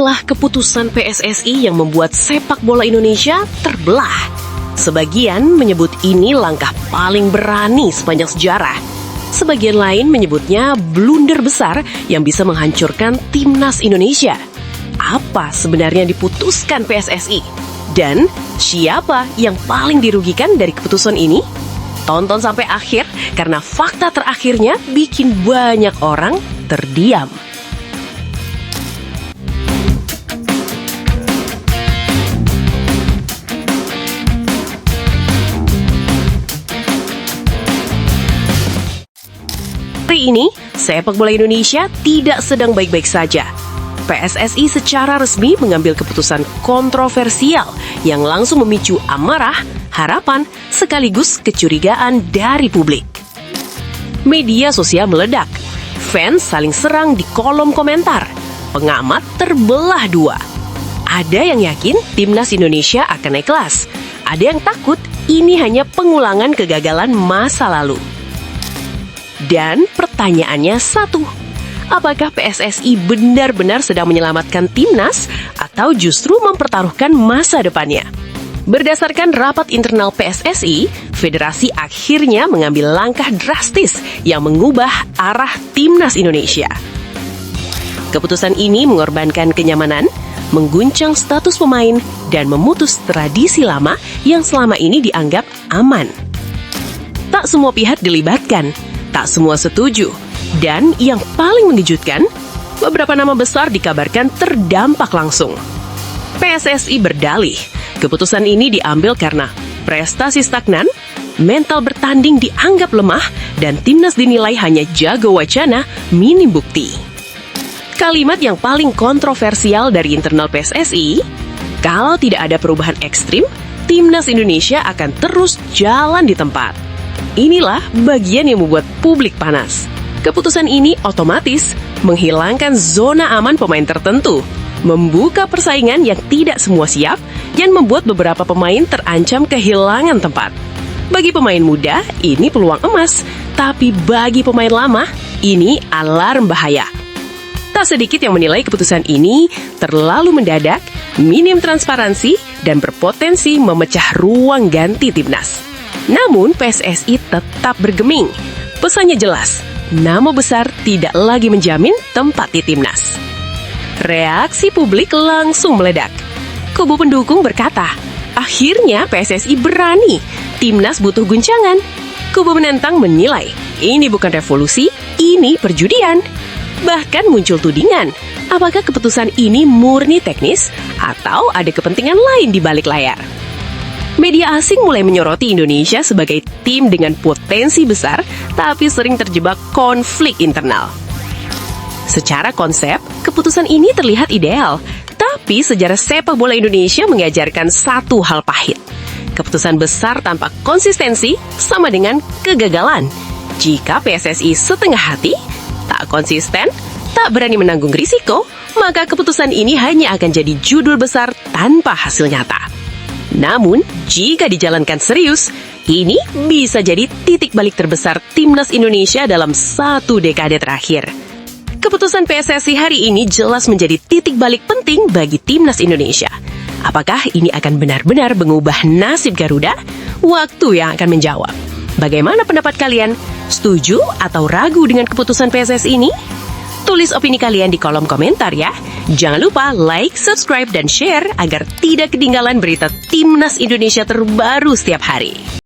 Inilah keputusan PSSI yang membuat sepak bola Indonesia terbelah. Sebagian menyebut ini langkah paling berani sepanjang sejarah. Sebagian lain menyebutnya blunder besar yang bisa menghancurkan timnas Indonesia. Apa sebenarnya diputuskan PSSI? Dan siapa yang paling dirugikan dari keputusan ini? Tonton sampai akhir karena fakta terakhirnya bikin banyak orang terdiam. Hari ini, sepak bola Indonesia tidak sedang baik-baik saja. PSSI secara resmi mengambil keputusan kontroversial yang langsung memicu amarah, harapan, sekaligus kecurigaan dari publik. Media sosial meledak, fans saling serang di kolom komentar, pengamat terbelah dua. Ada yang yakin timnas Indonesia akan naik kelas, ada yang takut ini hanya pengulangan kegagalan masa lalu. Dan pertanyaannya satu, apakah PSSI benar-benar sedang menyelamatkan timnas atau justru mempertaruhkan masa depannya? Berdasarkan rapat internal PSSI, federasi akhirnya mengambil langkah drastis yang mengubah arah timnas Indonesia. Keputusan ini mengorbankan kenyamanan, mengguncang status pemain, dan memutus tradisi lama yang selama ini dianggap aman. Tak semua pihak dilibatkan, tak semua setuju, dan yang paling mengejutkan, beberapa nama besar dikabarkan terdampak langsung. PSSI berdalih, keputusan ini diambil karena prestasi stagnan, mental bertanding dianggap lemah, dan timnas dinilai hanya jago wacana, minim bukti. Kalimat yang paling kontroversial dari internal PSSI, kalau tidak ada perubahan ekstrim, timnas Indonesia akan terus jalan di tempat. Inilah bagian yang membuat publik panas. Keputusan ini otomatis menghilangkan zona aman pemain tertentu, membuka persaingan yang tidak semua siap, dan membuat beberapa pemain terancam kehilangan tempat. Bagi pemain muda, ini peluang emas, tapi bagi pemain lama, ini alarm bahaya. Tak sedikit yang menilai keputusan ini terlalu mendadak, minim transparansi, dan berpotensi memecah ruang ganti timnas. Namun PSSI tetap bergeming. Pesannya jelas, nama besar tidak lagi menjamin tempat di timnas. Reaksi publik langsung meledak. Kubu pendukung berkata, akhirnya PSSI berani, timnas butuh guncangan. Kubu menentang menilai, ini bukan revolusi, ini perjudian. Bahkan muncul tudingan, apakah keputusan ini murni teknis atau ada kepentingan lain di balik layar? Media asing mulai menyoroti Indonesia sebagai tim dengan potensi besar, tapi sering terjebak konflik internal. Secara konsep, keputusan ini terlihat ideal, tapi sejarah sepak bola Indonesia mengajarkan satu hal pahit. Keputusan besar tanpa konsistensi sama dengan kegagalan. Jika PSSI setengah hati, tak konsisten, tak berani menanggung risiko, maka keputusan ini hanya akan jadi judul besar tanpa hasil nyata. Namun, jika dijalankan serius, ini bisa jadi titik balik terbesar timnas Indonesia dalam 1 dekade terakhir. Keputusan PSSI hari ini jelas menjadi titik balik penting bagi timnas Indonesia. Apakah ini akan benar-benar mengubah nasib Garuda? Waktu yang akan menjawab. Bagaimana pendapat kalian? Setuju atau ragu dengan keputusan PSSI ini? Tulis opini kalian di kolom komentar ya. Jangan lupa like, subscribe, dan share agar tidak ketinggalan berita timnas Indonesia terbaru setiap hari.